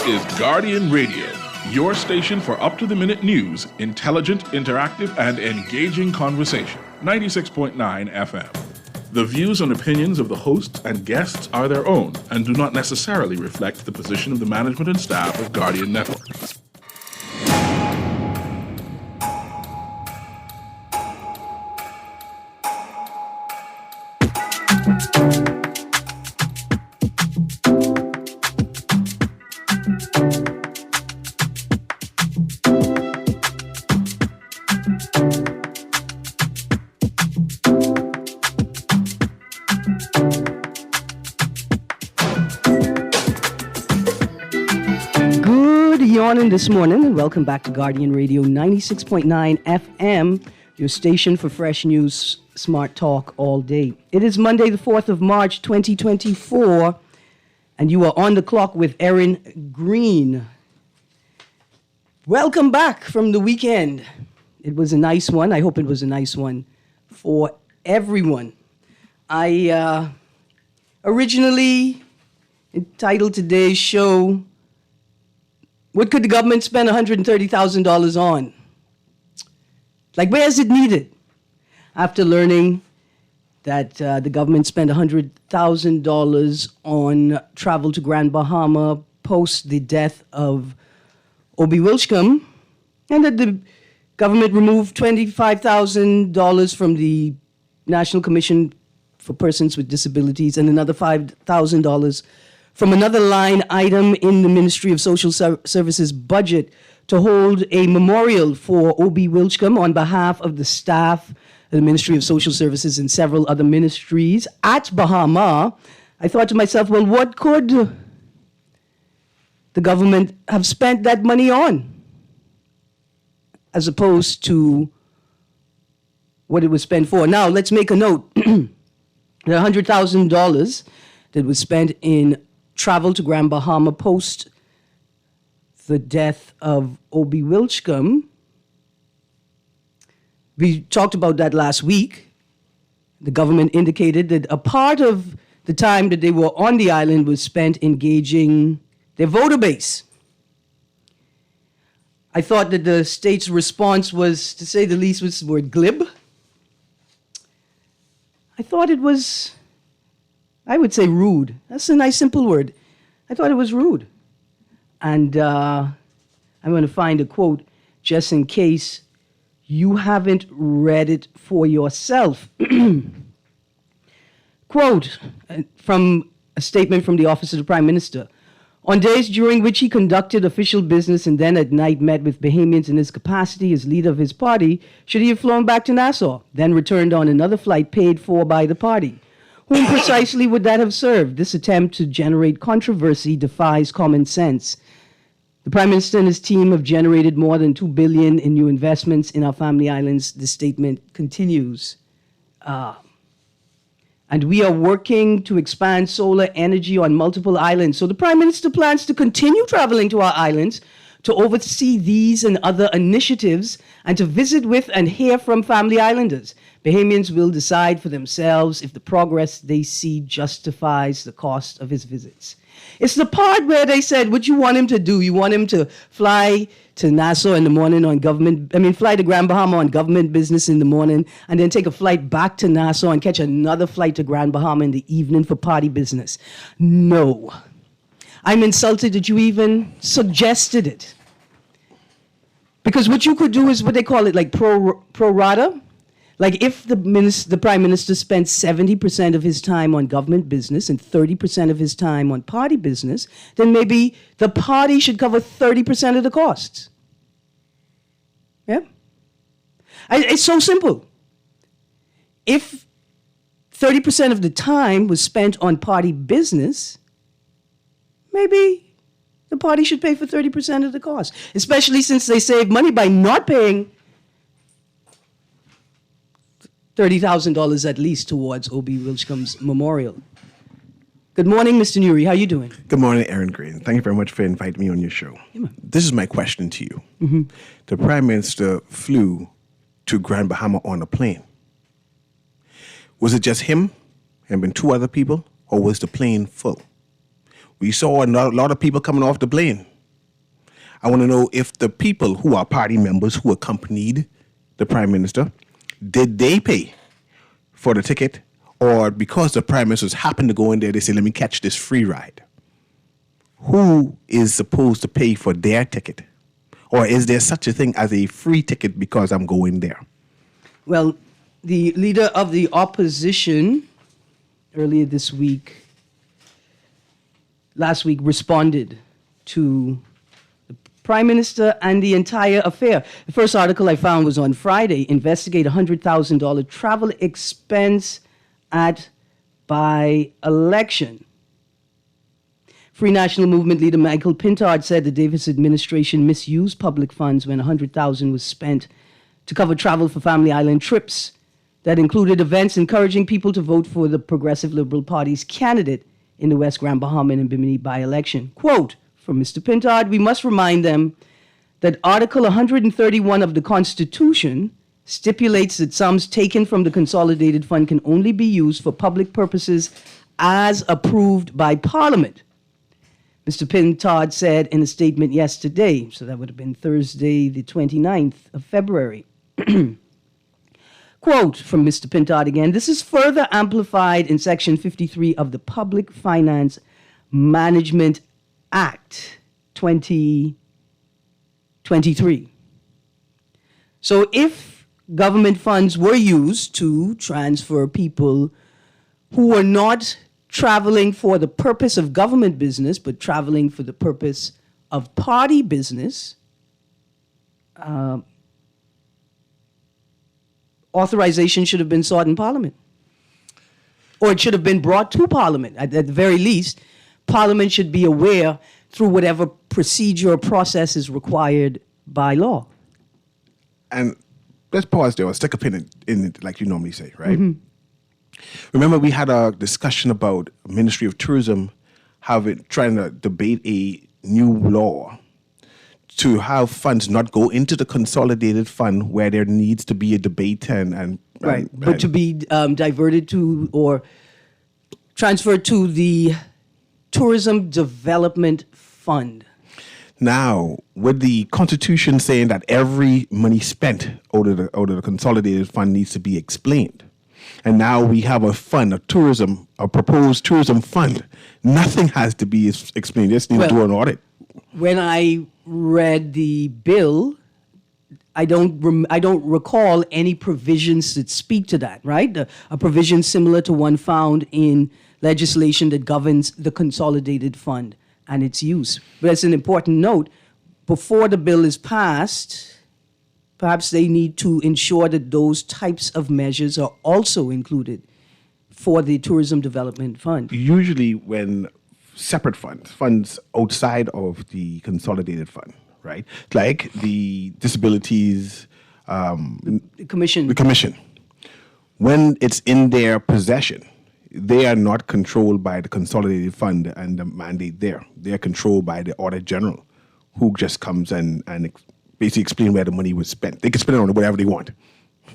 is Guardian Radio, your station for up-to-the-minute news, intelligent, interactive, and engaging conversation. 96.9 FM. The views and opinions of the hosts and guests are their own and do not necessarily reflect the position of the management and staff of Guardian Network. This morning, and welcome back to Guardian Radio 96.9 FM, your station for fresh news, smart talk all day. It is Monday, the 4th of March, 2024, and you are on the clock with Erin, Greene. Welcome back from the weekend. It was a nice one. I hope it was a nice one for everyone. I originally entitled today's show, what could the government spend $130,000 on? Like, where is it needed? After learning that the government spent $100,000 on travel to Grand Bahama post the death of Obi Wilchcombe, and that the government removed $25,000 from the National Commission for Persons with Disabilities and another $5,000 from another line item in the Ministry of Social Services budget to hold a memorial for Obi Wilchcombe on behalf of the staff of the Ministry of Social Services and several other ministries at Bahama. I thought to myself, well, what could the government have spent that money on, as opposed to what it was spent for? Now, let's make a note. The $100,000 that was spent in travel to Grand Bahama post the death of Obi Wilchcombe. We talked about that last week. The government indicated that a part of the time that they were on the island was spent engaging their voter base. I thought that the state's response was, to say the least, was the word glib. I thought it was, I would say, rude. That's a nice, simple word. I thought it was rude. And I'm going to find a quote just in case you haven't read it for yourself. Quote from a statement from the Office of the Prime Minister. On days during which he conducted official business and then at night met with Bahamians in his capacity as leader of his party, should he have flown back to Nassau, then returned on another flight paid for by the party? Whom precisely would that have served? This attempt to generate controversy defies common sense. The Prime Minister and his team have generated more than $2 billion in new investments in our family islands. The statement continues. And we are working to expand solar energy on multiple islands. So the Prime Minister plans to continue traveling to our islands to oversee these and other initiatives and to visit with and hear from family islanders. Bahamians will decide for themselves if the progress they see justifies the cost of his visits. It's the part where they said, what you want him to do? You want him to fly to Nassau in the morning on fly to Grand Bahama on government business in the morning, and then take a flight back to Nassau and catch another flight to Grand Bahama in the evening for party business. No. I'm insulted that you even suggested it. Because what you could do is what they call it, like pro rata. Like if the Prime Minister spent 70% of his time on government business and 30% of his time on party business, then maybe the party should cover 30% of the costs. Yeah? It's so simple. If 30% of the time was spent on party business, maybe the party should pay for 30% of the cost, especially since they save money by not paying $30,000 at least towards Obi Wilchcombe's memorial. Good morning, Mr. Nuri. How are you doing? Good morning, Erin Greene. Thank you very much for inviting me on your show. Yeah, this is my question to you. Mm-hmm. The Prime Minister flew to Grand Bahama on a plane. Was it just him and two other people, or was the plane full? We saw a lot of people coming off the plane. I want to know if the people who are party members who accompanied the Prime Minister, did they pay for the ticket? Or because the Prime Ministers happened to go in there, they say, let me catch this free ride. Who is supposed to pay for their ticket? Or is there such a thing as a free ticket because I'm going there? Well, the leader of the opposition earlier last week, responded to the Prime Minister and the entire affair. The first article I found was on Friday, investigate $100,000 travel expense at by-election. Free National Movement leader Michael Pintard said the Davis administration misused public funds when $100,000 was spent to cover travel for Family Island trips that included events encouraging people to vote for the Progressive Liberal Party's candidate in the West Grand Bahama and Bimini by-election. Quote from Mr. Pintard, we must remind them that Article 131 of the Constitution stipulates that sums taken from the consolidated fund can only be used for public purposes as approved by Parliament. Mr. Pintard said in a statement yesterday, so that would have been Thursday, the 29th of February. Quote from Mr. Pintard again, this is further amplified in Section 53 of the Public Finance Management Act 2023. So if government funds were used to transfer people who were not traveling for the purpose of government business, but traveling for the purpose of party business, authorization should have been sought in Parliament. Or it should have been brought to Parliament. At the very least, Parliament should be aware through whatever procedure or process is required by law. And let's pause there or stick a pin in it like you normally say, right? Mm-hmm. Remember, we had a discussion about Ministry of Tourism trying to debate a new law to have funds not go into the consolidated fund where there needs to be a debate but to be diverted to or transferred to the Tourism Development Fund. Now, with the Constitution saying that every money spent out of the consolidated fund needs to be explained, and now we have a proposed tourism fund, nothing has to be explained. Just need to do an audit. When I read the bill, I don't recall any provisions that speak to that, right? A provision similar to one found in legislation that governs the consolidated fund and its use. But it's an important note. Before the bill is passed, perhaps they need to ensure that those types of measures are also included for the Tourism Development Fund. Usually when separate funds outside of the consolidated fund, right? Like the disabilities, the commission. The commission. When it's in their possession, they are not controlled by the consolidated fund and the mandate there. They are controlled by the Auditor General, who just comes and basically explain where the money was spent. They can spend it on whatever they want.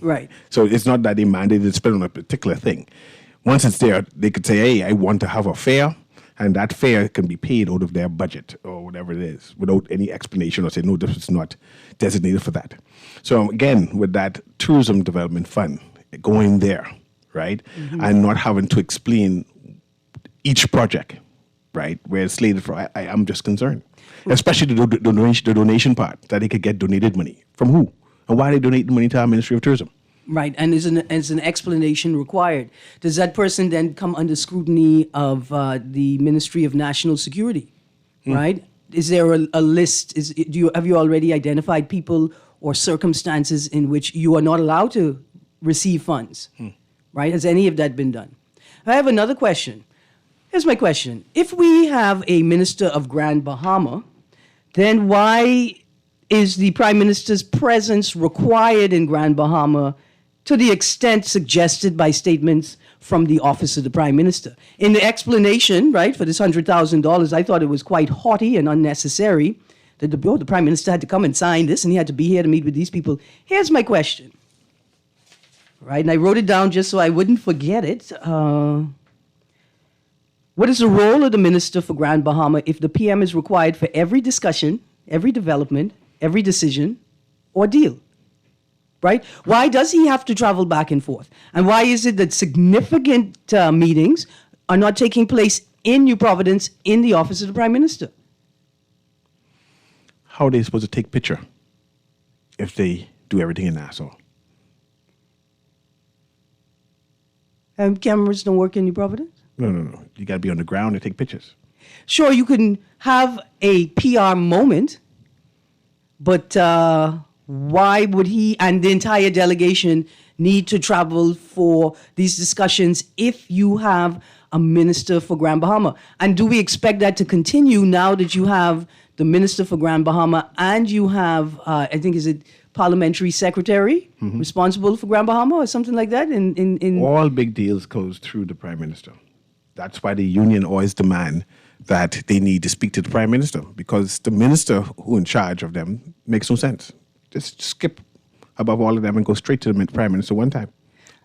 Right. So it's not that they mandated to spend on a particular thing. Once it's there, they could say, hey, I want to have a fair, and that fare can be paid out of their budget or whatever it is without any explanation or say, no, this is not designated for that. So again, with that Tourism Development Fund going there, right, and not having to explain each project, right, where it's slated for, I'm just concerned. Especially the donation part, that they could get donated money. From who? And why they donate the money to our Ministry of Tourism? Right, and is an explanation required? Does that person then come under scrutiny of the Ministry of National Security? Right? Is there a list? Have you already identified people or circumstances in which you are not allowed to receive funds? Right? Has any of that been done? I have another question. Here's my question: if we have a Minister of Grand Bahama, then why is the Prime Minister's presence required in Grand Bahama to the extent suggested by statements from the Office of the Prime Minister? In the explanation, right, for this $100,000, I thought it was quite haughty and unnecessary that the Prime Minister had to come and sign this and he had to be here to meet with these people. Here's my question, right, and I wrote it down just so I wouldn't forget it. What is the role of the Minister for Grand Bahama if the PM is required for every discussion, every development, every decision or deal. Right? Why does he have to travel back and forth? And why is it that significant meetings are not taking place in New Providence in the office of the Prime Minister? How are they supposed to take picture if they do everything in Nassau? And cameras don't work in New Providence? No. You got to be on the ground to take pictures. Sure, you can have a PR moment, but why would he and the entire delegation need to travel for these discussions if you have a minister for Grand Bahama? And do we expect that to continue now that you have the minister for Grand Bahama and you have, I think, is it parliamentary secretary responsible for Grand Bahama or something like that? In All big deals goes through the Prime Minister. That's why the union always demand that they need to speak to the Prime Minister, because the minister who in charge of them makes no sense. Just skip above all of them and go straight to the Prime Minister one time.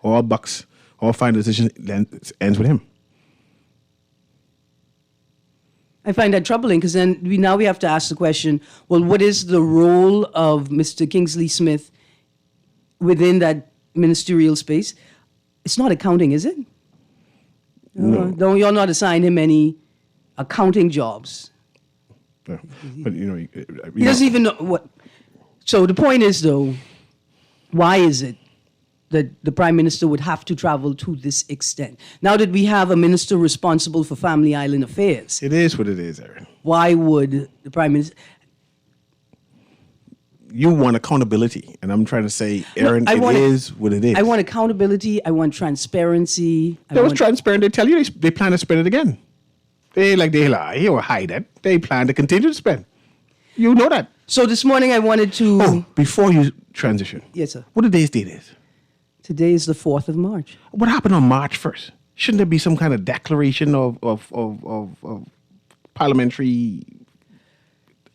All bucks, all final decision then ends with him. I find that troubling because then we have to ask the question, well, what is the role of Mr. Kingsley Smith within that ministerial space? It's not accounting, is it? No. You'll not assign him any accounting jobs. No. But, He doesn't even know what. So the point is, though, why is it that the Prime Minister would have to travel to this extent? Now that we have a minister responsible for Family Island affairs. It is what it is, Erin. Why would the Prime Minister... You want accountability, and I'm trying to say, Erin, it is what it is. I want accountability. I want transparency. That was transparent. They tell you they plan to spend it again. They lie or hide it. They plan to continue to spend. You know that. So this morning I wanted to... Oh, before you transition. Yes, sir. What today's date is? Today is the 4th of March. What happened on March 1st? Shouldn't there be some kind of declaration of parliamentary,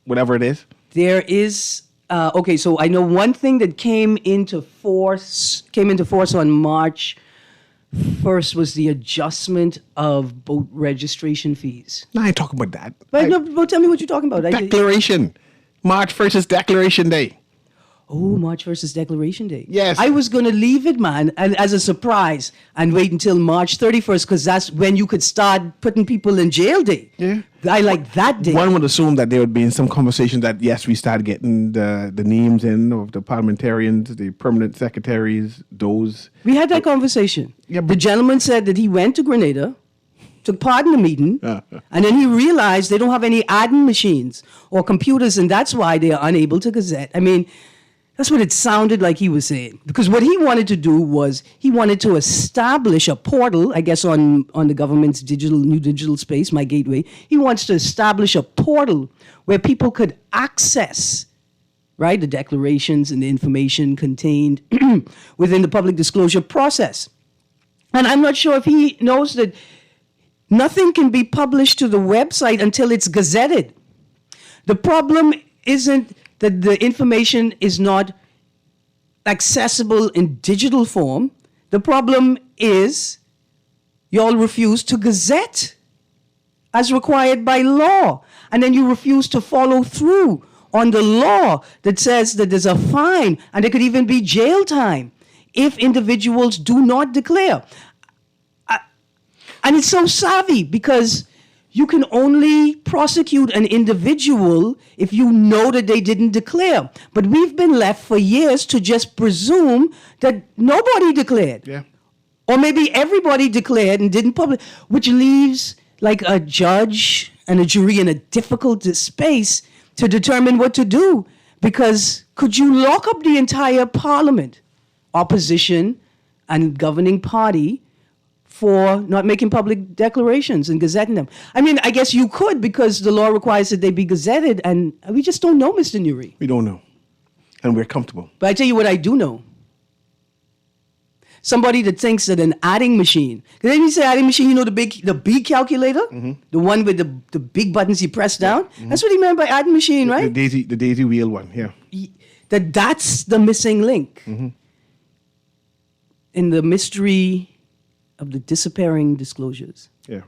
whatever it is? There is... okay, so I know one thing that came into force on March 1st was the adjustment of boat registration fees. No, I ain't talking about that. But tell me what you're talking about. Declaration. March 1st is Declaration Day. Oh, March 1st is Declaration Day. Yes. I was going to leave it, man, as a surprise and wait until March 31st because that's when you could start putting people in jail day. Yeah. I like that day. One would assume that there would be some conversation that, yes, we start getting the names in of the parliamentarians, the permanent secretaries, those. We had that conversation. Yeah, the gentleman said that he went to Grenada, took part in the meeting, and then he realized they don't have any adding machines or computers, and that's why they are unable to gazette. I mean, that's what it sounded like he was saying. Because what he wanted to do was he wanted to establish a portal, I guess on the government's new digital space, My Gateway. He wants to establish a portal where people could access, right, the declarations and the information contained within the public disclosure process. And I'm not sure if he knows that nothing can be published to the website until it's gazetted. The problem isn't that the information is not accessible in digital form. The problem is y'all refuse to gazette as required by law. And then you refuse to follow through on the law that says that there's a fine and there could even be jail time if individuals do not declare. And it's so savvy because you can only prosecute an individual if you know that they didn't declare. But we've been left for years to just presume that nobody declared. Yeah. Or maybe everybody declared and didn't publish, which leaves like a judge and a jury in a difficult space to determine what to do. Because could you lock up the entire parliament, opposition and governing party, for not making public declarations and gazetting them? I mean, I guess you could because the law requires that they be gazetted, and we just don't know, Mr. Nuri. We don't know. And we're comfortable. But I tell you what I do know. Somebody that thinks that an adding machine, because when you say adding machine, you know the big calculator? Mm-hmm. The one with the big buttons you press down? Mm-hmm. That's what he meant by adding machine, right? The daisy wheel one, yeah. That's the missing link in the mystery of the disappearing disclosures. Yeah.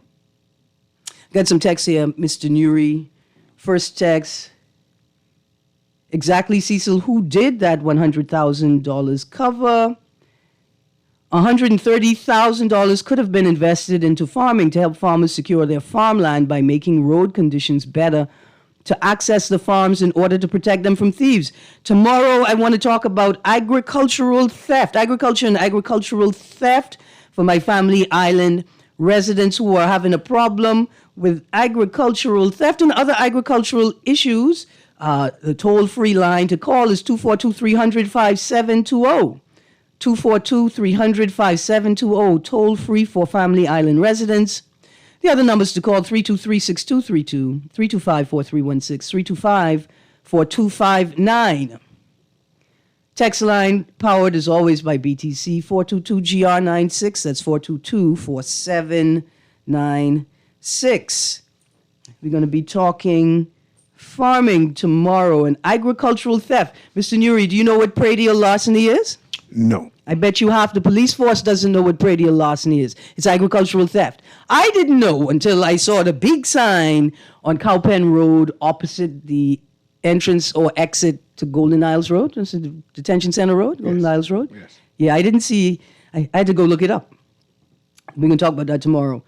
Got some text here, Mr. Nuri. First text. Exactly, Cecil, who did that $100,000 cover? $130,000 could have been invested into farming to help farmers secure their farmland by making road conditions better to access the farms in order to protect them from thieves. Tomorrow, I want to talk about agricultural theft, agriculture and agricultural theft for my family island residents who are having a problem with agricultural theft and other agricultural issues. The toll-free line to call is 242-300-5720. 242-300-5720, toll-free for Family Island residents. The other numbers to call, 323-6232, 325-4316, 325-4259. Text line powered as always by BTC, 422-GR96, that's 422-4796. We're going to be talking farming tomorrow and agricultural theft. Mr. Nuri, do you know what predial larceny is? No. I bet you half the police force doesn't know what predial larceny is. It's agricultural theft. I didn't know until I saw the big sign on Cowpen Road opposite the entrance or exit to Golden Isles Road. That's the Detention Center Road, Golden Isles Road. Yes. Yeah, I didn't see. I had to go look it up. We can talk about that tomorrow.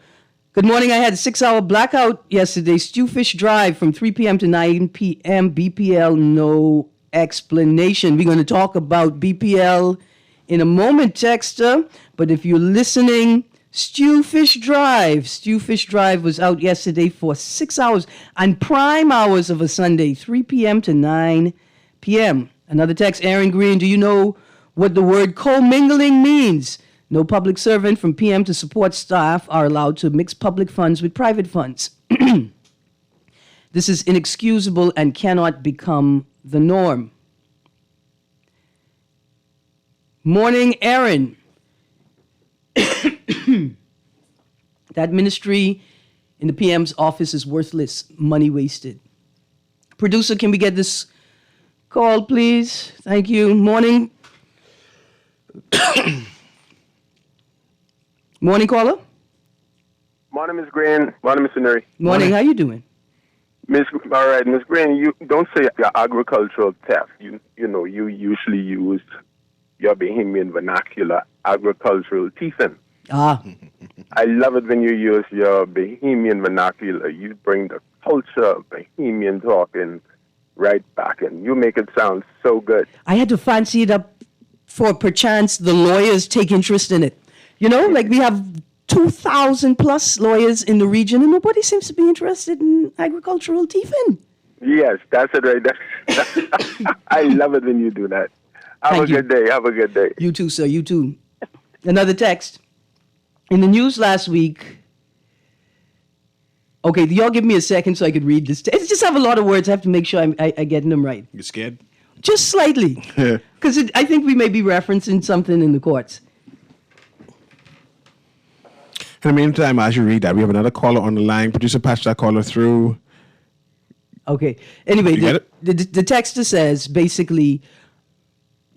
Good morning. I had a 6-hour blackout yesterday. Stewfish Drive from 3 p.m. to 9 p.m. BPL, no explanation. We're going to talk about BPL in a moment, Texter. But if you're listening, Stewfish Drive was out yesterday for 6 hours and prime hours of a Sunday, 3 p.m. to 9 p.m. Another text, Erin Greene, do you know what the word commingling means? No public servant from PM to support staff are allowed to mix public funds with private funds. This is inexcusable and cannot become the norm. Morning, Erin. That ministry in the PM's office is worthless, money wasted. Producer, can we get this call, please? Thank you. Morning. Morning, caller. Morning, Ms. Greene. Morning, Mr. Nuri. Morning. How you doing? All right, Ms. Greene, you don't say agricultural theft. You know, you usually use your Bahamian vernacular, agricultural thieving. I love it when you use your Bahamian vernacular. You bring the culture of Bahamian talking right back, and you make it sound so good. I had to fancy it up for perchance the lawyers take interest in it. You know, like we have 2,000 plus lawyers in the region, and nobody seems to be interested in agricultural thieving. Yes, that's it right there. I love it when you do that. Have a good day. Have a good day. You too, sir. You too. Another text. In the news last week. Okay, y'all give me a second so I could read this. I just have a lot of words. I have to make sure I get them right. You scared? Just slightly. Because I think we may be referencing something in the courts. In the meantime, as you read that, we have another caller on the line. Producer, patch that caller through. Okay. Anyway, You get it? the texter says, basically,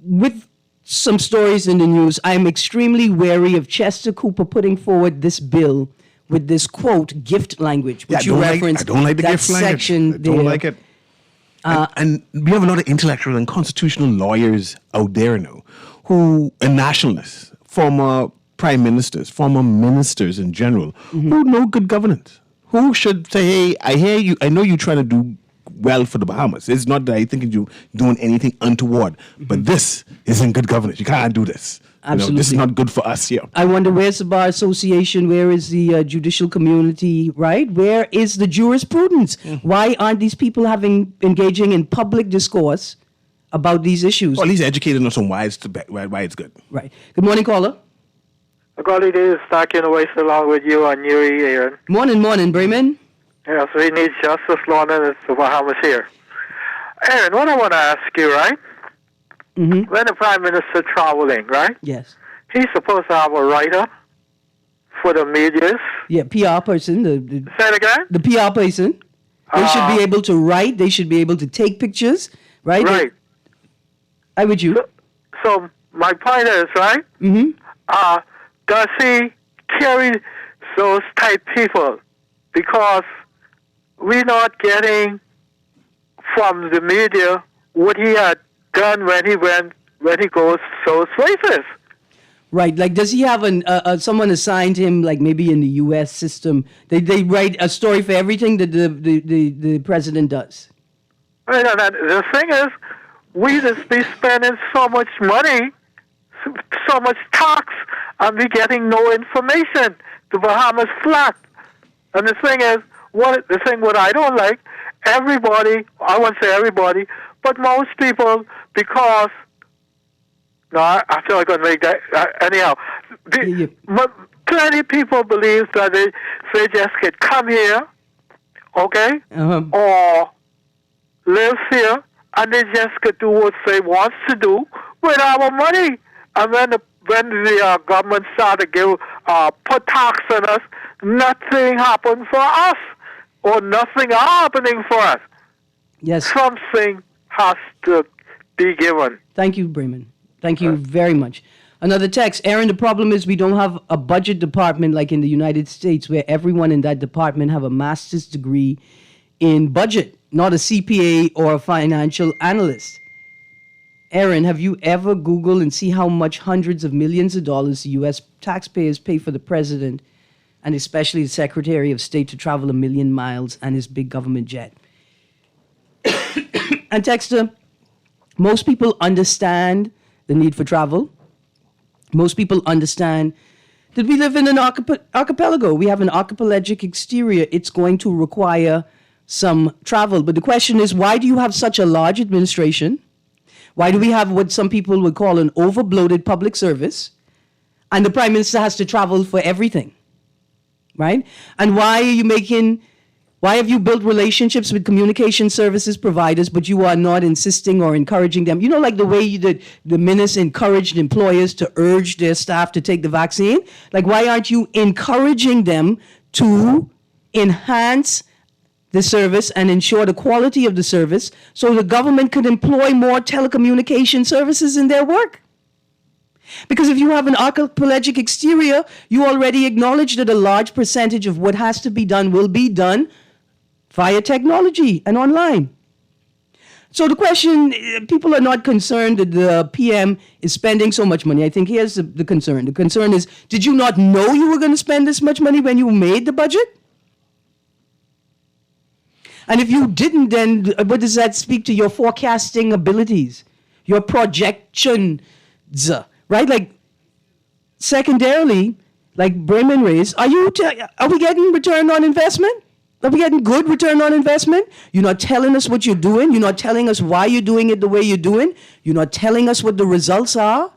with some stories in the news, I'm extremely wary of Chester Cooper putting forward this bill with this, quote, gift language, which you referenced. I don't like the that gift language. section I don't there. like it. And we have a lot of intellectual and constitutional lawyers out there now and nationalists, former prime ministers, former ministers in general, who know good governance, who should say, hey, I hear you, I know you're trying to do well for the Bahamas. It's not that I think you're doing anything untoward, but this isn't good governance. You can't do this. Absolutely. This is not good for us here. I wonder, where's the Bar Association? Where is the judicial community, right? Where is the jurisprudence? Why aren't these people engaging in public discourse about these issues? Or at least educating us on why it's good. Right. Good morning, caller. Good day, is talking away along with you on Nuri, Erin. Morning, Bremen. Yes, we need justice, law, and it's the Bahamas here. Erin, what I want to ask you, right? Mm-hmm. When the Prime Minister traveling, right? Yes. He's supposed to have a write-up for the medias. Yeah, PR person. Say it again? The PR person. They should be able to write. They should be able to take pictures, right? Right. I with you. So my point is, right? Mm-hmm. Does he carry those type people? Because we're not getting from the media what he had done when he goes those places. Right. Like, does he have someone assigned him, like maybe in the U.S. system? They write a story for everything that the president does. Right, and the thing is, we just be spending so much money, so much tax, and we getting no information. The Bahamas flat. And the thing is, what I don't like, everybody, I won't say everybody, but most people, because, no, I feel like I'm going to make that, anyhow, plenty of people believe that they just could come here, okay, or live here, and they just could do what they want to do with our money. And when the government started to put tax on us, nothing happened for us, or nothing happening for us. Yes. Something has to be given. Thank you, Bremen. Thank you very much. Another text. Erin, the problem is we don't have a budget department like in the United States where everyone in that department have a master's degree in budget, not a CPA or a financial analyst. Erin, have you ever Googled and see how much hundreds of millions of dollars the U.S. taxpayers pay for the president and especially the Secretary of State to travel 1 million miles and his big government jet? And texter, most people understand the need for travel. Most people understand that we live in an archipelago. We have an archipelagic exterior. It's going to require some travel. But the question is, why do you have such a large administration? Why do we have what some people would call an overbloated public service? And the Prime Minister has to travel for everything, right? And why have you built relationships with communication services providers, but you are not insisting or encouraging them? You know, like the way the minister encouraged employers to urge their staff to take the vaccine? Like, why aren't you encouraging them to enhance the service and ensure the quality of the service so the government could employ more telecommunication services in their work? Because if you have an archipelagic exterior, you already acknowledge that a large percentage of what has to be done will be done via technology and online. So the question, people are not concerned that the PM is spending so much money. I think here's the concern. The concern is, did you not know you were going to spend this much money when you made the budget? And if you didn't, then what does that speak to your forecasting abilities, your projections, right? Like, secondarily, like Bremen raised, are we getting return on investment? Are we getting good return on investment? You're not telling us what you're doing. You're not telling us why you're doing it the way you're doing. You're not telling us what the results are,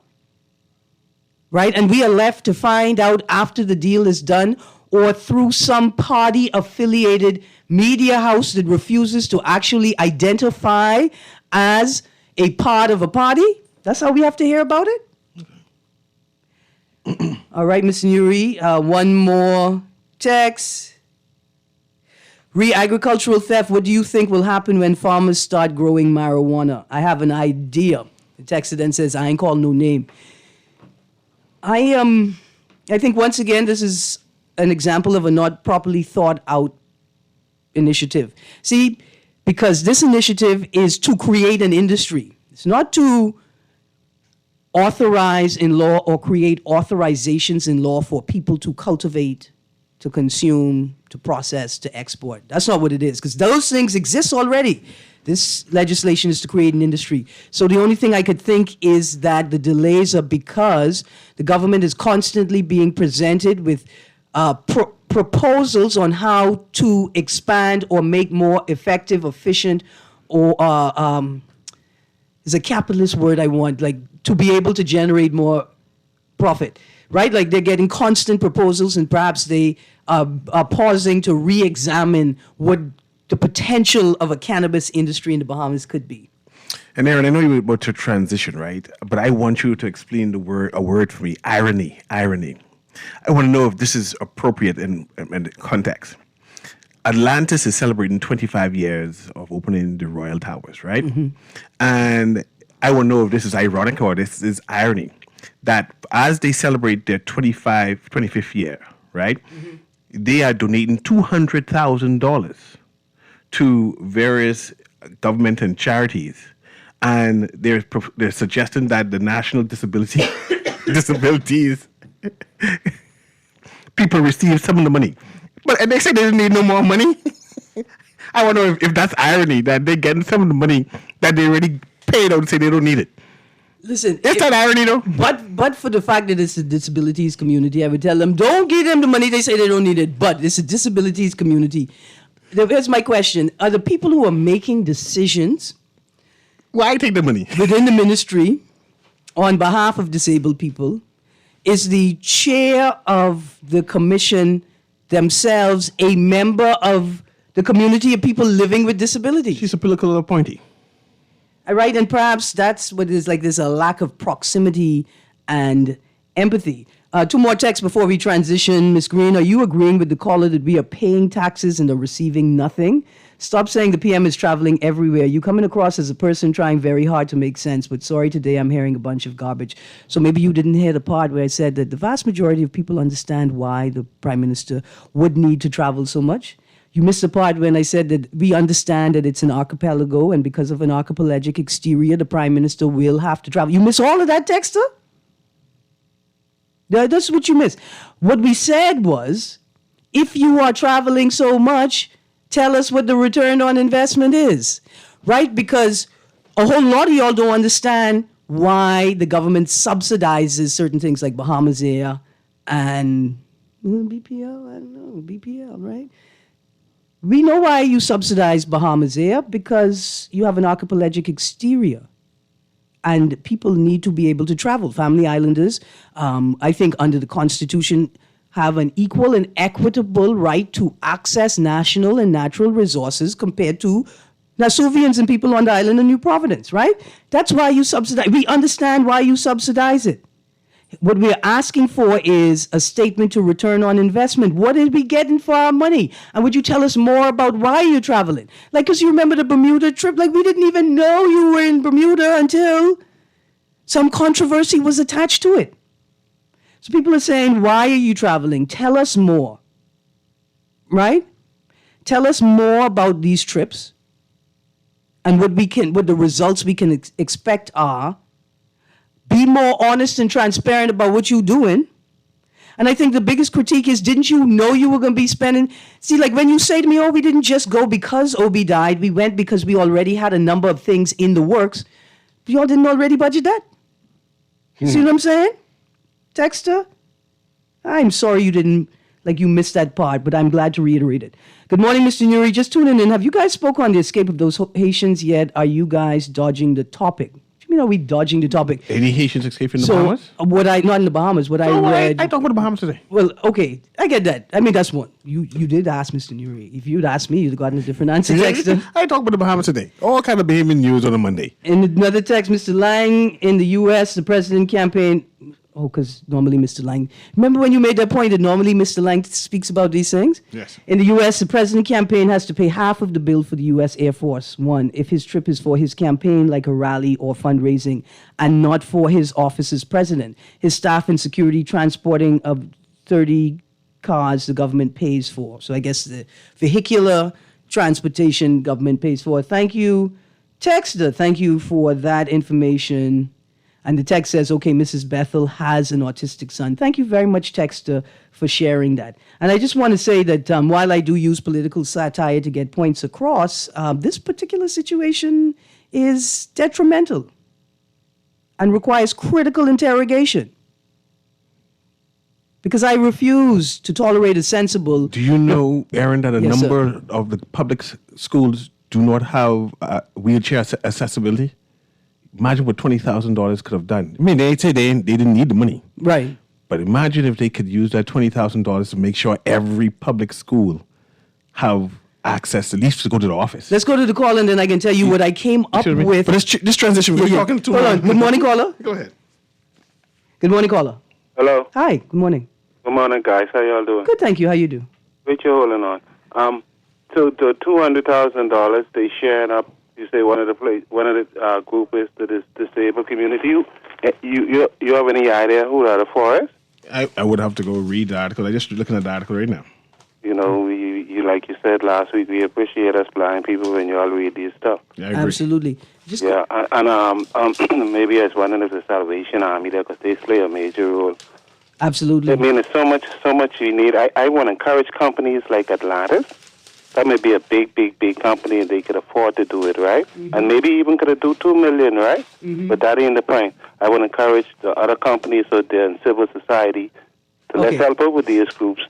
right? And we are left to find out after the deal is done or through some party-affiliated media house that refuses to actually identify as a part of a party. That's how we have to hear about it. All right, Ms. Nuri, one more text. Agricultural theft, what do you think will happen when farmers start growing marijuana? I have an idea. The texter then says, I ain't calling no name. I think once again, this is an example of a not properly thought out initiative. See, because this initiative is to create an industry. It's not to authorize in law or create authorizations in law for people to cultivate, to consume, to process, to export. That's not what it is, because those things exist already. This legislation is to create an industry. So the only thing I could think is that the delays are because the government is constantly being presented with proposals on how to expand or make more effective, efficient, or is a capitalist word I want, like to be able to generate more profit, right? Like they're getting constant proposals and perhaps they are pausing to re-examine what the potential of a cannabis industry in the Bahamas could be. And Erin, I know you were about to transition, right? But I want you to explain a word for me, irony. I want to know if this is appropriate in context. Atlantis is celebrating 25 years of opening the Royal Towers, right? Mm-hmm. And I want to know if this is ironic or this is irony. That as they celebrate their 25th year, right? Mm-hmm. They are donating $200,000 to various government and charities. and they're suggesting that the national disabilities people receive some of the money, and they say they didn't need no more money. I wonder if that's irony that they're getting some of the money that they already paid out and say they don't need it. Listen, is that irony though? But for the fact that it's a disabilities community, I would tell them, don't give them the money. They say they don't need it, but it's a disabilities community. Here's my question: are the people who are making decisions, why take the money within the ministry on behalf of disabled people, is the chair of the commission themselves a member of the community of people living with disabilities? She's a political appointee. All right, and perhaps that's what it is like. There's a lack of proximity and empathy. 2 more texts before we transition. Ms. Greene, are you agreeing with the caller that we are paying taxes and are receiving nothing? Stop saying the PM is traveling everywhere. You coming across as a person trying very hard to make sense, but sorry, today I'm hearing a bunch of garbage. So maybe you didn't hear the part where I said that the vast majority of people understand why the Prime Minister would need to travel so much. You missed the part when I said that we understand that it's an archipelago, and because of an archipelagic exterior, the Prime Minister will have to travel. You miss all of that, Texter? That's what you missed. What we said was, if you are traveling so much, tell us what the return on investment is, right? Because a whole lot of y'all don't understand why the government subsidizes certain things like Bahamas Air and BPL, I don't know, BPL, right? We know why you subsidize Bahamas Air, because you have an archipelagic exterior. And people need to be able to travel. Family islanders, I think under the Constitution, have an equal and equitable right to access national and natural resources compared to Nasuvians and people on the island of New Providence, right? That's why you subsidize. We understand why you subsidize it. What we're asking for is a statement to return on investment. What are we getting for our money? And would you tell us more about why you're traveling? Like, because you remember the Bermuda trip? Like, we didn't even know you were in Bermuda until some controversy was attached to it. So people are saying, why are you traveling? Tell us more, right? Tell us more about these trips and what the results we can expect are. Be more honest and transparent about what you're doing. And I think the biggest critique is, didn't you know you were going to be spending? See, like when you say to me, oh, we didn't just go because Obi died. We went because we already had a number of things in the works. But y'all didn't already budget that? See what I'm saying? Texter? I'm sorry you missed that part, but I'm glad to reiterate it. Good morning, Mr. Nuri. Just tuning in. Have you guys spoken on the escape of those Haitians yet? Are you guys dodging the topic? Are we dodging the topic? Any Haitians escaped in the Bahamas? Not in the Bahamas. I read. I talked about the Bahamas today. Well, okay, I get that. I mean, that's one. You did ask Mr. Nuri. If you'd asked me, you'd have gotten a different answer. I talked about the Bahamas today. All kind of Bahamian news on a Monday. In another text, Mr. Lang, in the U.S., the president campaign. Oh, because normally Mr. Lang. Remember when you made that point that normally Mr. Lang speaks about these things? Yes. In the U.S., the president campaign has to pay half of the bill for the U.S. Air Force One if his trip is for his campaign, like a rally or fundraising, and not for his office as president. His staff and security transporting of 30 cars the government pays for. So I guess the vehicular transportation government pays for. Thank you, Texter. Thank you for that information. And the text says, okay, Mrs. Bethel has an autistic son. Thank you very much, Texter, for sharing that. And I just want to say that while I do use political satire to get points across, this particular situation is detrimental and requires critical interrogation. Because I refuse to tolerate a sensible... Do you know, Erin, that a number of the public schools do not have wheelchair accessibility? Imagine what $20,000 could have done. I mean, they say they didn't need the money. Right. But imagine if they could use that $20,000 to make sure every public school have access, at least to go to the office. Let's go to the call, and then I can tell you what I came up with. But this transition, we're talking to... Hold on. Good morning, caller. Go ahead. Good morning, caller. Hello. Hi. Good morning. Good morning, guys. How y'all doing? Good, thank you. How you do? What you holding on? So the $200,000 they sharing up. You say one of the group is the disabled community. You have any idea who that for is? I would have to go read the article. I'm just looking at the article right now. You know, you like you said last week, we appreciate us blind people when you all read these stuff. Yeah, I agree. Absolutely. And maybe as one of the Salvation Army there, because they play a major role. Absolutely. I mean, there's so much you need. I want to encourage companies like Atlantis. That may be a big company, and they could afford to do it, right? Mm-hmm. And maybe even could do $2 million, right? Mm-hmm. But that ain't the point. I want to encourage the other companies out there in civil society to let's help out with these groups.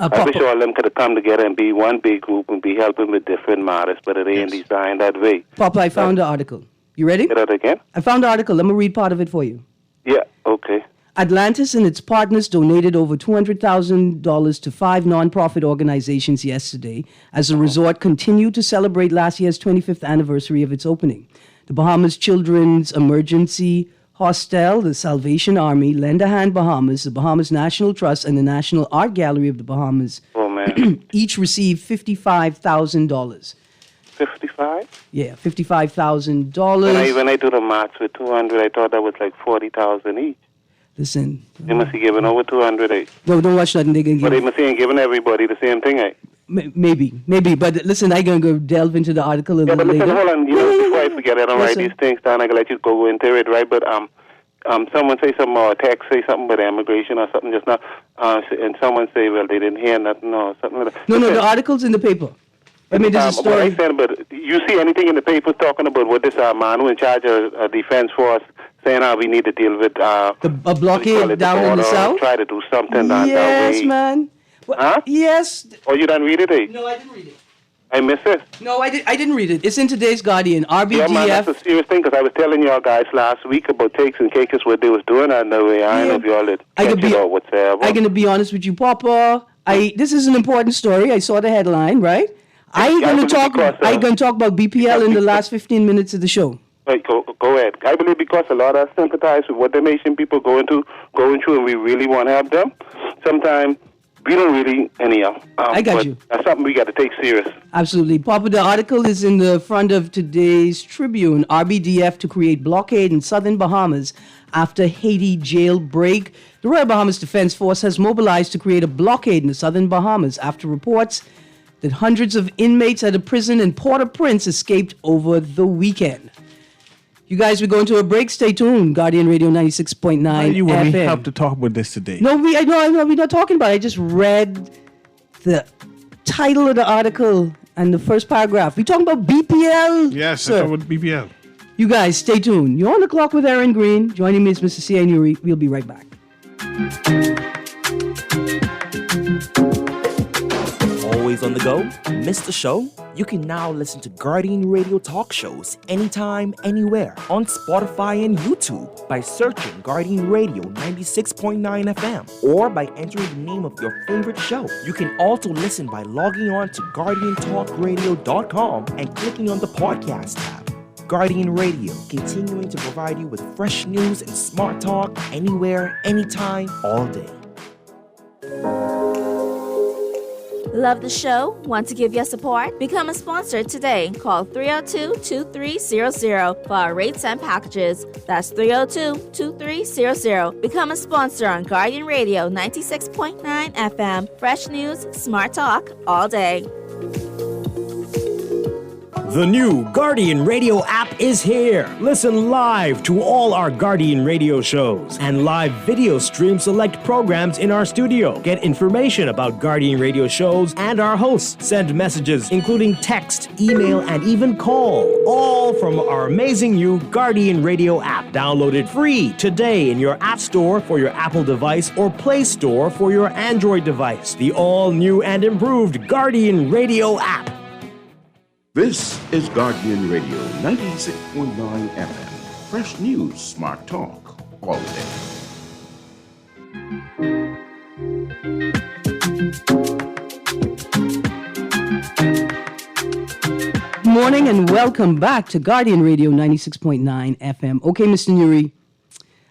I wish all of them could have come together and be one big group and be helping with different matters, but it ain't designed that way. Papa, I found the article. You ready? Say that again? I found the article. Let me read part of it for you. Yeah, okay. Atlantis and its partners donated over $200,000 to 5 nonprofit organizations yesterday as the resort continued to celebrate last year's 25th anniversary of its opening. The Bahamas Children's Emergency Hostel, the Salvation Army, Lend a Hand Bahamas, the Bahamas National Trust, and the National Art Gallery of the Bahamas each received $55,000. 55? Yeah, $55,000. When I do the maths with 200, I thought that was like 40,000 each. Listen. They must be giving over 200 each. No, don't watch nothing. They can give. But they must be giving everybody the same thing, eh? Maybe. But listen, I'm going to go delve into the article a little later. Yeah, but listen, hold on. Before I forget, I don't write these things down. I can let you go into it, right? But someone say something, or text say something about immigration or something just now, and someone say, well, they didn't hear nothing or something like that. No, the article's in the paper. I mean, there's a story. But you see anything in the paper talking about what this man who in charge of defense force saying we need to deal with a blockade down in the south? Try to do something that way. Yes, man. Huh? Yes. Oh, you didn't read it, eh? No, I didn't read it. I missed it. No, I didn't read it. It's in today's Guardian. RBDF. Yeah, man, that's a serious thing, because I was telling y'all guys last week about takes and cakes, what they was doing on the way. I don't know if y'all had catch it or whatsoever. I'm going to be honest with you, Papa. This is an important story. I saw the headline, right? I'm going to talk about BPL in the last 15 minutes of the show. Right, go ahead. I believe because a lot of us sympathize with what the nation people going through, and we really want to help them. Sometimes we don't really, anyhow. I got you. That's something we got to take serious. Absolutely. Papa, the article is in the front of today's Tribune. RBDF to create blockade in southern Bahamas after Haiti jailbreak. The Royal Bahamas Defense Force has mobilized to create a blockade in the southern Bahamas after reports that hundreds of inmates at a prison in Port-au-Prince escaped over the weekend. You guys, we're going to a break. Stay tuned. Guardian Radio 96.9 FM. You want me have to talk about this today? No, I know. We're not talking about it. I just read the title of the article and the first paragraph. We're talking about BPL. Yes, sir. I'm talking about BPL. You guys, stay tuned. You're on the clock with Erin Greene. Joining me is Mr. C.A. Nuri. We'll be right back. Always on the go? Missed the show? You can now listen to Guardian Radio talk shows anytime, anywhere on Spotify and YouTube by searching Guardian Radio 96.9 FM or by entering the name of your favorite show. You can also listen by logging on to GuardianTalkRadio.com and clicking on the podcast tab. Guardian Radio, continuing to provide you with fresh news and smart talk anywhere, anytime, all day. Love the show? Want to give your support? Become a sponsor today. Call 302-2300 for our rates and packages. That's 302-2300. Become a sponsor on Guardian Radio 96.9 FM. Fresh news, smart talk, all day. The new Guardian Radio app is here. Listen live to all our Guardian Radio shows and live video stream select programs in our studio. Get information about Guardian Radio shows and our hosts. Send messages including text, email, and even call. All from our amazing new Guardian Radio app. Download it free today in your App Store for your Apple device or Play Store for your Android device. The all-new and improved Guardian Radio app. This is Guardian Radio 96.9 FM. Fresh news, smart talk, all day. Good morning and welcome back to Guardian Radio 96.9 FM. Okay, Mr. Nuri,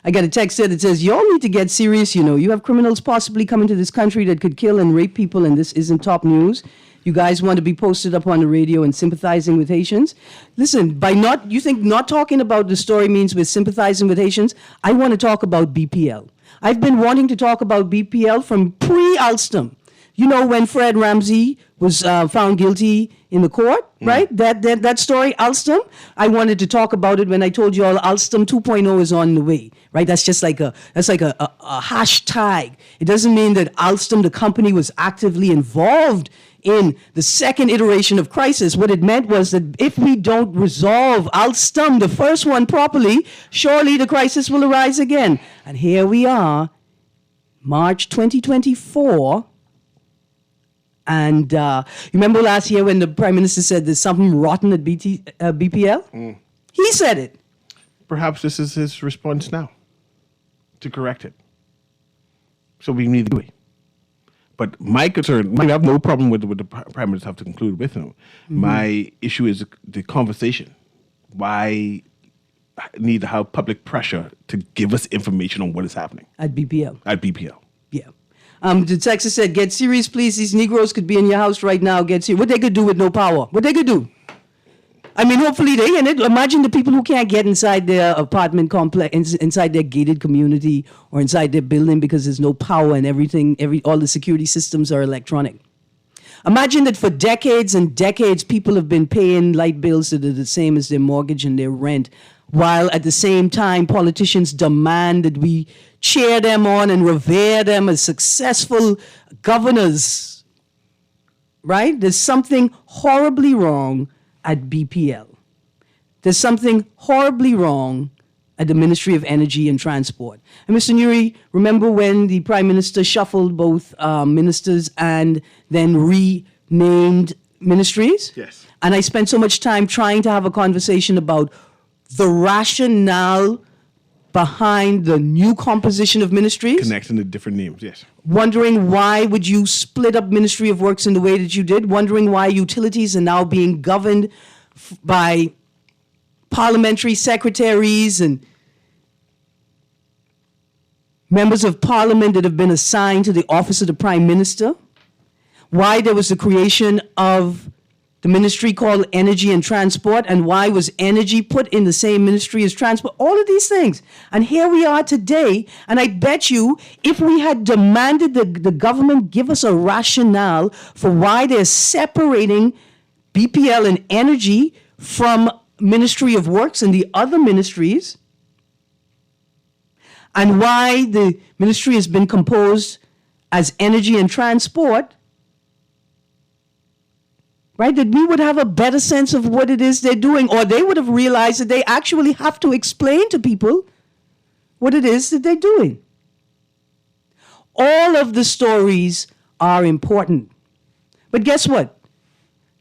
I got a text here that says, y'all need to get serious, You have criminals possibly coming to this country that could kill and rape people, and this isn't top news. You guys want to be posted up on the radio and sympathizing with Haitians? Listen, you think not talking about the story means we're sympathizing with Haitians? I want to talk about BPL. I've been wanting to talk about BPL from pre-Alstom. when Fred Ramsey was found guilty in the court, right? That story, Alstom. I wanted to talk about it when I told you all Alstom 2.0 is on the way, right? That's just like a hashtag. It doesn't mean that Alstom, the company, was actively involved in the second iteration of crisis. What it meant was that if we don't resolve Alstom, the first one, properly, surely the crisis will arise again. And here we are, March 2024. And you remember last year when the Prime Minister said there's something rotten at BPL? He said it. Perhaps this is his response now to correct it. So we need to do it. But my concern, I have no problem with the Prime Minister have to conclude with him. My issue is the conversation. Why need to have public pressure to give us information on what is happening? At BPL. Yeah. The Texas said, get serious, please. These Negroes could be in your house right now. Get serious. What they could do with no power? What they could do? I mean, hopefully they in it. Imagine the people who can't get inside their apartment complex, inside their gated community or inside their building because there's no power and all the security systems are electronic. Imagine that for decades and decades, people have been paying light bills that are the same as their mortgage and their rent, while at the same time, politicians demand that we cheer them on and revere them as successful governors, right? There's something horribly wrong at BPL. There's something horribly wrong at the Ministry of Energy and Transport. And Mr. Nuri, remember when the Prime Minister shuffled both ministers and then renamed ministries? Yes. And I spent so much time trying to have a conversation about the rationale behind the new composition of ministries. Connecting the different names, yes. Wondering why would you split up Ministry of Works in the way that you did. Wondering why utilities are now being governed by parliamentary secretaries and members of parliament that have been assigned to the office of the Prime Minister. Why there was the creation of the ministry called Energy and Transport, and why was energy put in the same ministry as transport? All of these things. And here we are today, and I bet you if we had demanded the government give us a rationale for why they're separating BPL and energy from Ministry of Works and the other ministries, and why the ministry has been composed as Energy and Transport, right, that we would have a better sense of what it is they're doing, or they would have realized that they actually have to explain to people what it is that they're doing. All of the stories are important. But guess what?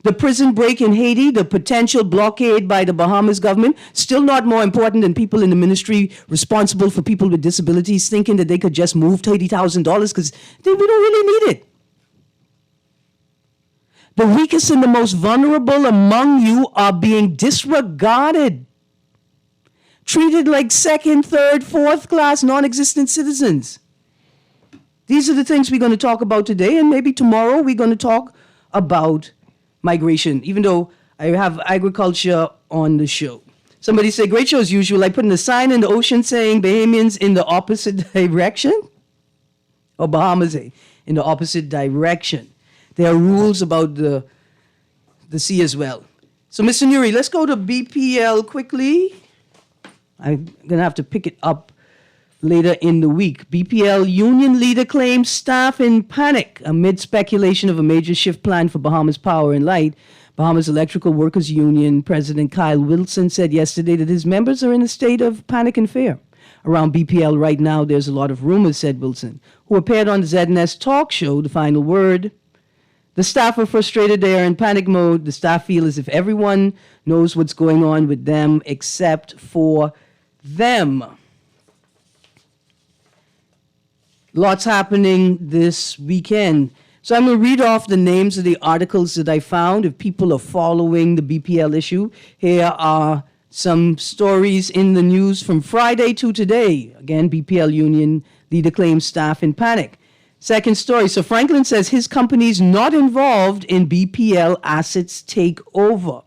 The prison break in Haiti, the potential blockade by the Bahamas government, still not more important than people in the ministry responsible for people with disabilities thinking that they could just move $80,000 because we don't really need it. The weakest and the most vulnerable among you are being disregarded, treated like second, third, fourth class, non-existent citizens. These are the things we're going to talk about today, and maybe tomorrow we're going to talk about migration, even though I have agriculture on the show. Somebody said, great show as usual. I put in a sign in the ocean saying Bahamians in the opposite direction, or Bahamas in the opposite direction. There are rules about the sea as well. So, Mr. Nuri, let's go to BPL quickly. I'm going to have to pick it up later in the week. BPL union leader claims staff in panic amid speculation of a major shift plan for Bahamas Power and Light. Bahamas Electrical Workers Union President Kyle Wilson said yesterday that his members are in a state of panic and fear. Around BPL right now, there's a lot of rumors, said Wilson, who appeared on the ZNS talk show, The Final Word. The staff are frustrated. They are in panic mode. The staff feel as if everyone knows what's going on with them except for them. Lots happening this weekend. So I'm going to read off the names of the articles that I found. If people are following the BPL issue, here are some stories in the news from Friday to today. Again, BPL union leader claims staff in panic. Second story. So Franklin says his company's not involved in BPL assets takeover.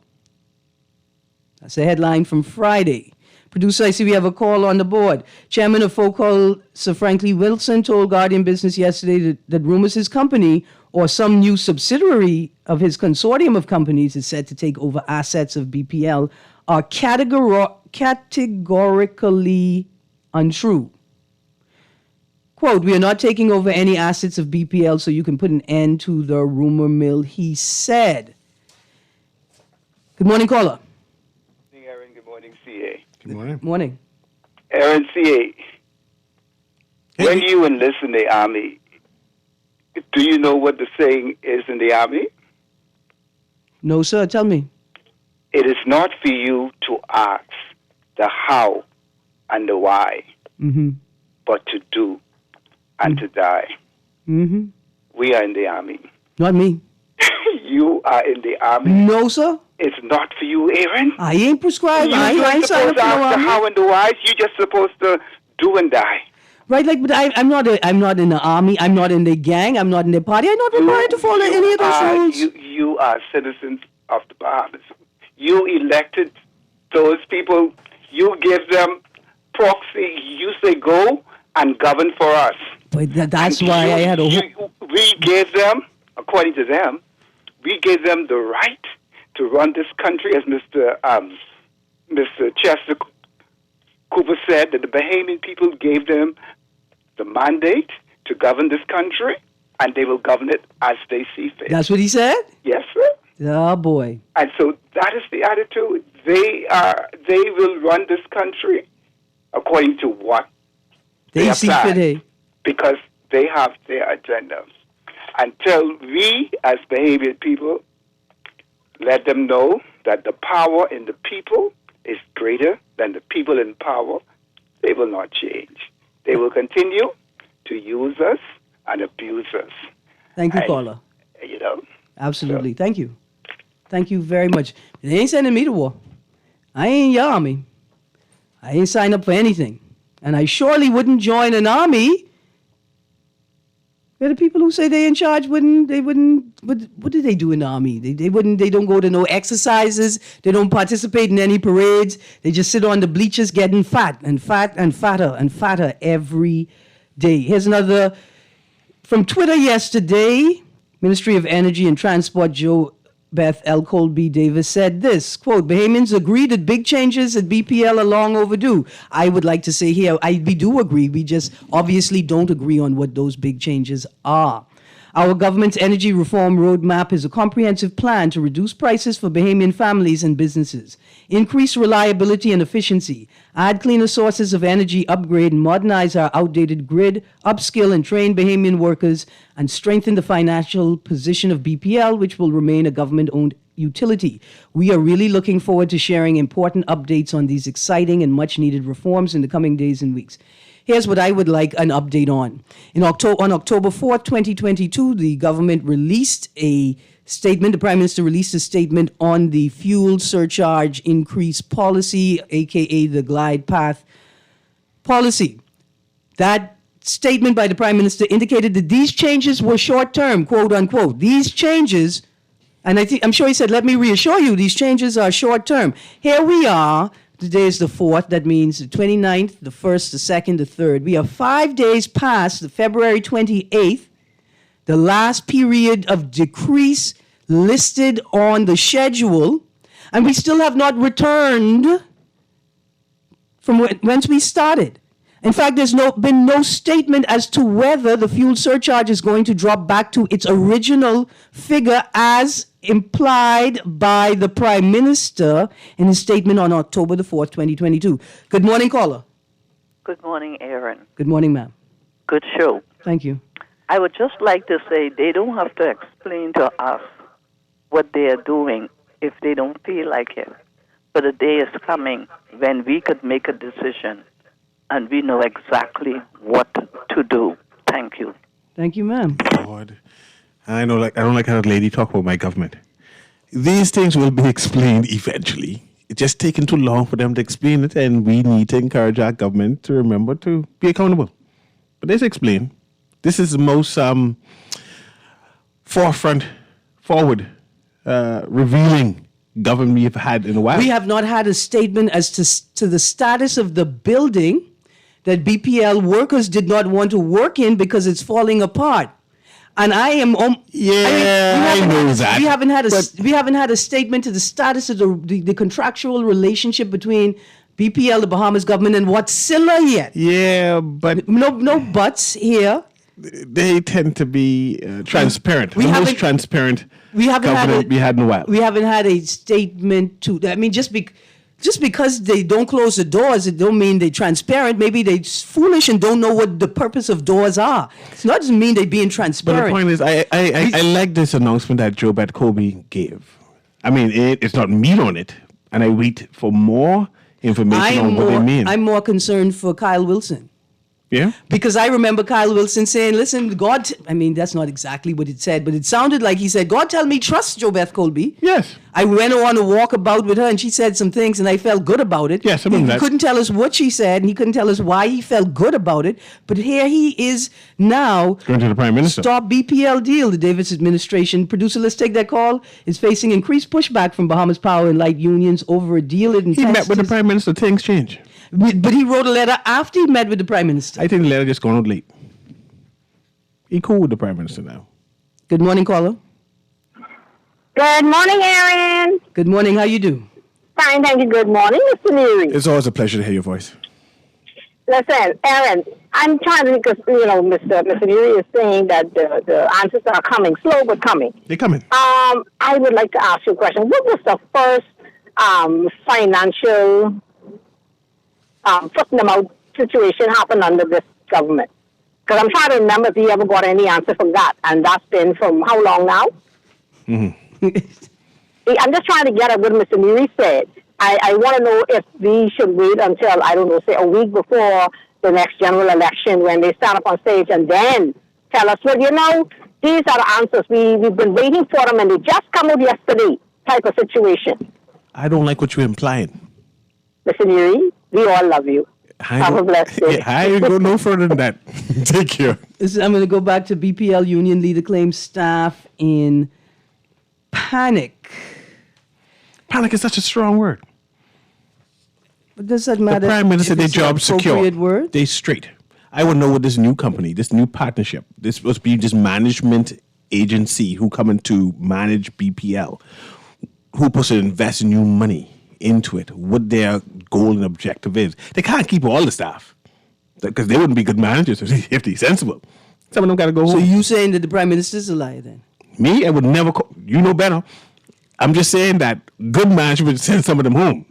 That's a headline from Friday. Producer, I see we have a call on the board. Chairman of Focal, Sir Franklin Wilson, told Guardian Business yesterday that rumors his company or some new subsidiary of his consortium of companies is set to take over assets of BPL are categorically untrue. Quote, we are not taking over any assets of BPL so you can put an end to the rumor mill, he said. Good morning, caller. Good morning, Erin. Good morning, CA. Good morning. Morning. Erin, CA, when you enlist in the Army, do you know what the saying is in the Army? No, sir. Tell me. It is not for you to ask the how and the why, but to do and to die. We are in the Army. Not me. You are in the Army. No, sir. It's not for you, Erin. I ain't prescribed. I ain't supposed to ask the how and the why. You're just supposed to do and die. Right, like, but I'm not in the Army. I'm not in the gang. I'm not in the party. I'm not required to follow any of those rules. You are citizens of the Bahamas. You elected those people. You give them proxy. You say go and govern for us. But that's why I had a... We gave them, according to them, we gave them the right to run this country, as Mr. Chester Cooper said, that the Bahamian people gave them the mandate to govern this country, and they will govern it as they see fit. That's what he said? Yes, sir. Oh, boy. And so that is the attitude. They will run this country according to what they see fit, because they have their agenda. Until we, as Bahamian people, let them know that the power in the people is greater than the people in power, they will not change. They will continue to use us and abuse us. Thank you, caller. You know. Absolutely. So. Thank you. Thank you very much. They ain't sending me to war. I ain't your army. I ain't signed up for anything. And I surely wouldn't join an army where the people who say they're in charge what do they do in the army? They don't go to no exercises. They don't participate in any parades. They just sit on the bleachers getting fat and fat and fatter and fatter every day. Here's another from Twitter yesterday. Ministry of Energy and Transport Joe Beth L. Colby Davis said this, quote, Bahamians agree that big changes at BPL are long overdue. I would like to say here, we do agree. We just obviously don't agree on what those big changes are. Our government's energy reform roadmap is a comprehensive plan to reduce prices for Bahamian families and businesses, increase reliability and efficiency, add cleaner sources of energy, upgrade and modernize our outdated grid, upskill and train Bahamian workers, and strengthen the financial position of BPL, which will remain a government-owned utility. We are really looking forward to sharing important updates on these exciting and much-needed reforms in the coming days and weeks. Here's what I would like an update on. On October 4th, 2022, the government released a statement. The Prime Minister released a statement on the fuel surcharge increase policy, a.k.a. the glide path policy. That statement by the Prime Minister indicated that these changes were short-term, quote unquote. These changes, and I'm sure he said, let me reassure you, these changes are short-term. Here we are. Today is the 4th. That means the 29th, the 1st, the 2nd, the 3rd. We are 5 days past the February 28th, the last period of decrease listed on the schedule, and we still have not returned from whence we started. In fact, there's been no statement as to whether the fuel surcharge is going to drop back to its original figure as implied by the Prime Minister in his statement on October the 4th, 2022. Good morning, caller. Good morning, Erin. Good morning, ma'am. Good show. Thank you. I would just like to say they don't have to explain to us what they are doing if they don't feel like it. But the day is coming when we could make a decision and we know exactly what to do. Thank you. Thank you, ma'am. Lord. I don't like how the lady talk about my government. These things will be explained eventually. It's just taking too long for them to explain it, and we need to encourage our government to remember to be accountable. But let's explain. This is the most forward, revealing government we've had in a while. We have not had a statement as to the status of the building that BPL workers did not want to work in because it's falling apart. And I am, I know that. We haven't had a statement to the status of the contractual relationship between BPL, the Bahamas government, and Watsilla yet. Yeah, but no buts here. They tend to be transparent. The most transparent government we had in a while. We haven't had a statement to. I mean, just because they don't close the doors, it don't mean they're transparent. Maybe they're foolish and don't know what the purpose of doors are. It's not doesn't mean they're being transparent. But the point is, I like this announcement that Jobert Colby gave. I mean, it's not meat on it, and I wait for more information on what they mean. I'm more concerned for Kyle Wilson. Yeah? Because I remember Kyle Wilson saying, listen, God, I mean, that's not exactly what it said, but it sounded like he said, God tell me trust JoBeth Colby. Yes. I went on a walk about with her and she said some things and I felt good about it. Yes, he couldn't tell us what she said and he couldn't tell us why he felt good about it. But here he is now. Going to the Prime Minister. Stop BPL deal. The Davis administration, producer, let's take that call, is facing increased pushback from Bahamas Power and Light unions over a deal. He met with the Prime Minister, things change. But he wrote a letter after he met with the Prime Minister. I think the letter just gone out late. He cool with the Prime Minister now. Good morning, caller. Good morning, Erin. Good morning. How you do? Fine, thank you. Good morning, Mr. Neary. It's always a pleasure to hear your voice. Listen, Erin, I'm trying to, because, Mr. Neary is saying that the answers are coming, slow but coming. They're coming. I would like to ask you a question. What was the first financial foot-in-the-mouth situation happened under this government? Because I'm trying to remember if you ever got any answer from that. And that's been from how long now? Mm-hmm. I'm just trying to get at what Mr. Neary said. I want to know if we should wait until, I don't know, say a week before the next general election when they stand up on stage and then tell us, well, these are the answers. We've been waiting for them and they just come out yesterday type of situation. I don't like what you're implying. Mr. Neary, we all love you. Have a blessed day. I go no further than that. Take care. I'm going to go back to BPL union leader claims staff in panic. Panic is such a strong word. But does that matter? The Prime Minister said their job's secure. Word? They straight. I would know what this new company, this new partnership, this must be this management agency who coming to manage BPL, who supposed to invest new money into it, what their goal and objective is. They can't keep all the staff because they wouldn't be good managers if they're sensible. Some of them got to go home. So you saying that the Prime Minister's a liar then? Me? I would never call. You know better. I'm just saying that good management would send some of them home.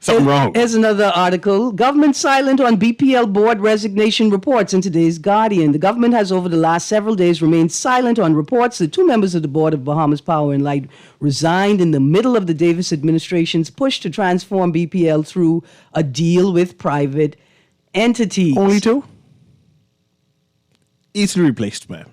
Something wrong. Here's another article. Government silent on BPL board resignation reports in today's Guardian. The government has over the last several days remained silent on reports that two members of the board of Bahamas Power and Light resigned in the middle of the Davis administration's push to transform BPL through a deal with private entities. Only two? Easily replaced, man.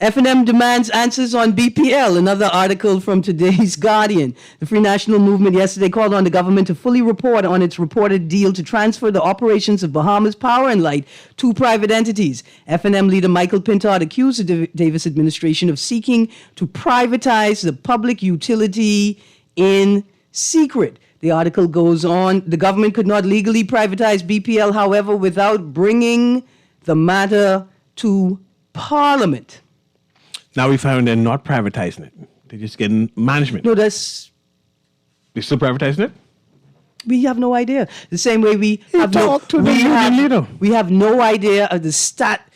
F&M demands answers on BPL, another article from today's Guardian. The Free National Movement yesterday called on the government to fully report on its reported deal to transfer the operations of Bahamas Power and Light to private entities. F&M leader Michael Pintard accused the Davis administration of seeking to privatize the public utility in secret. The article goes on. The government could not legally privatize BPL, however, without bringing the matter to Parliament. Now we found they're not privatizing it. They're just getting management. No, that's... They're still privatizing it? We have no idea. The same way we have no idea of the stat.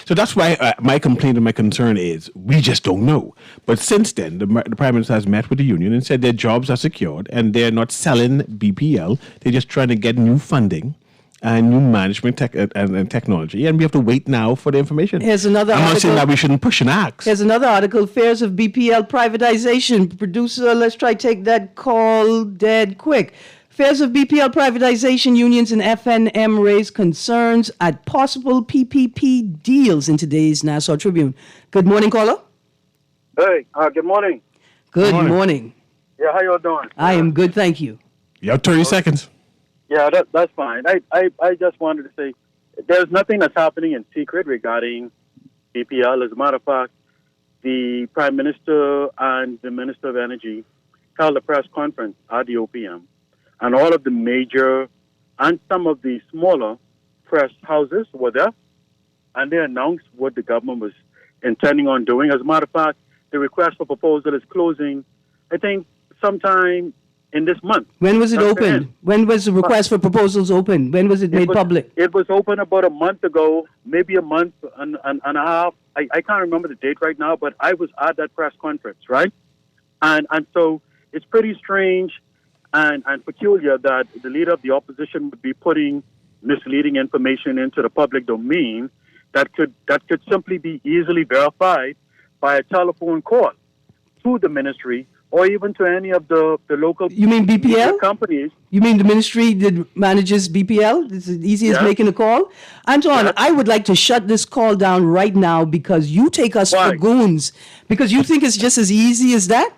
So that's why my complaint and my concern is we just don't know. But since then, the Prime Minister has met with the union and said their jobs are secured and they're not selling BPL. They're just trying to get new funding and new management and technology, and we have to wait now for the information. Here's another I'm article. not saying that we shouldn't push an axe. Here's another article, Fears of BPL Privatization. Producer, let's try take that call dead quick. Fears of BPL privatization, unions and FNM raise concerns at possible PPP deals in today's Nassau Tribune. Good morning, caller. Hey, good morning. Good morning. Yeah, how y'all doing? I am good, thank you. You have 30 seconds. Yeah, that's fine. I just wanted to say there's nothing that's happening in secret regarding BPL. As a matter of fact, the Prime Minister and the Minister of Energy held a press conference at the OPM, and all of the major and some of the smaller press houses were there, and they announced what the government was intending on doing. As a matter of fact, the request for proposal is closing, I think, sometime in this month. When was it opened? When was the request for proposals open? When was it made public? It was open about a month ago, maybe a month and a half. I can't remember the date right now, but I was at that press conference, right? And so it's pretty strange and peculiar that the leader of the opposition would be putting misleading information into the public domain that could simply be easily verified by a telephone call to the ministry or even to any of the local You mean BPL? companies. You mean the ministry that manages BPL? It's as easy as making a call? Anton, I would like to shut this call down right now because you take us for goons. Because you think it's just as easy as that?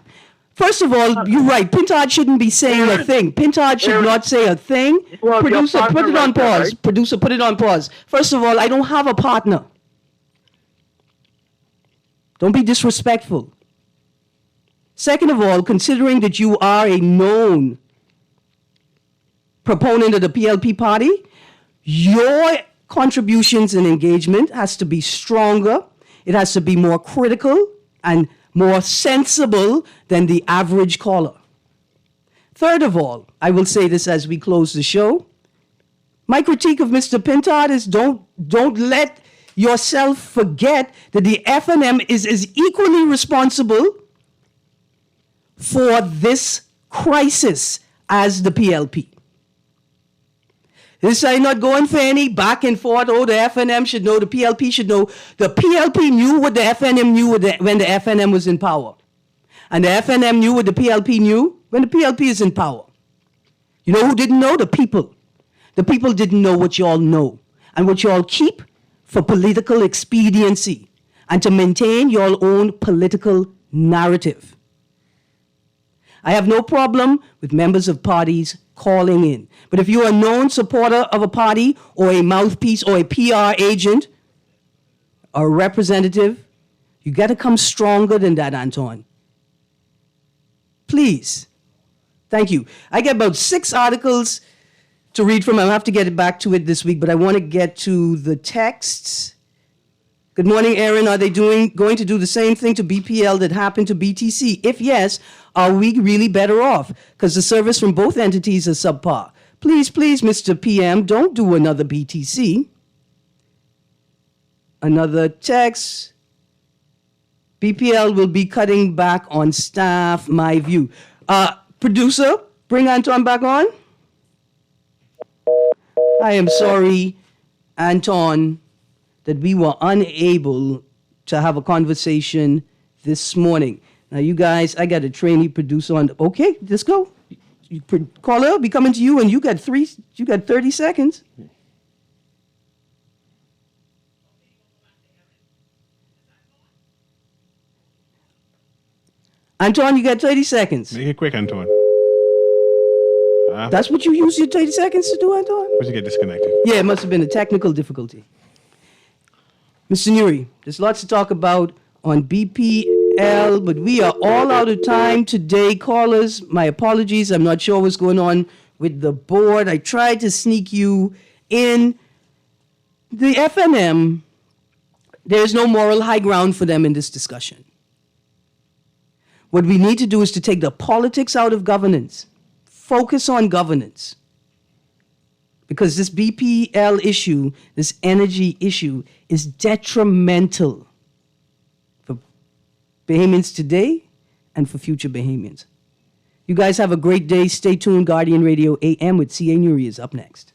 First of all, you're right. Pintard shouldn't be saying a thing. Pintard should not say a thing. Producer, put it on pause. Producer, put it on pause. First of all, I don't have a partner. Don't be disrespectful. Second of all, considering that you are a known proponent of the PLP party, your contributions and engagement has to be stronger. It has to be more critical and more sensible than the average caller. Third of all, I will say this as we close the show. My critique of Mr. Pintard is don't let yourself forget that the FNM is as equally responsible for this crisis as the PLP. This I'm not going for any back and forth. Oh, the FNM should know, the PLP should know. The PLP knew what the FNM knew when the FNM was in power. And the FNM knew what the PLP knew when the PLP is in power. You know who didn't know? The people. The people didn't know what y'all know and what y'all keep for political expediency and to maintain your own political narrative. I have no problem with members of parties calling in. But if you're a known supporter of a party or a mouthpiece or a PR agent or a representative, you got to come stronger than that, Anton. Please. Thank you. I get about 6 articles to read from. I'll have to get back to it this week, but I want to get to the texts. Good morning, Erin. Are they going to do the same thing to BPL that happened to BTC? If yes, are we really better off? Because the service from both entities is subpar. Please, Mr. PM, don't do another BTC. Another text. BPL will be cutting back on staff, my view. Producer, bring Anton back on. I am sorry, Anton, that we were unable to have a conversation this morning. Now, you guys, I got a trainee producer on. Okay, let's go. Caller, I'll be coming to you, and you got 30 seconds. Anton, you got 30 seconds. Make it quick, Anton. That's what you use your 30 seconds to do, Anton? Must you get disconnected? Yeah, it must have been a technical difficulty. Mr. Nuri, there's lots to talk about on BPL, but we are all out of time today. Callers, my apologies. I'm not sure what's going on with the board. I tried to sneak you in. The FNM, there's no moral high ground for them in this discussion. What we need to do is to take the politics out of governance. Focus on governance. Because this BPL issue, this energy issue, is detrimental for Bahamians today and for future Bahamians. You guys have a great day. Stay tuned. Guardian Radio AM with C.A. Nuri is up next.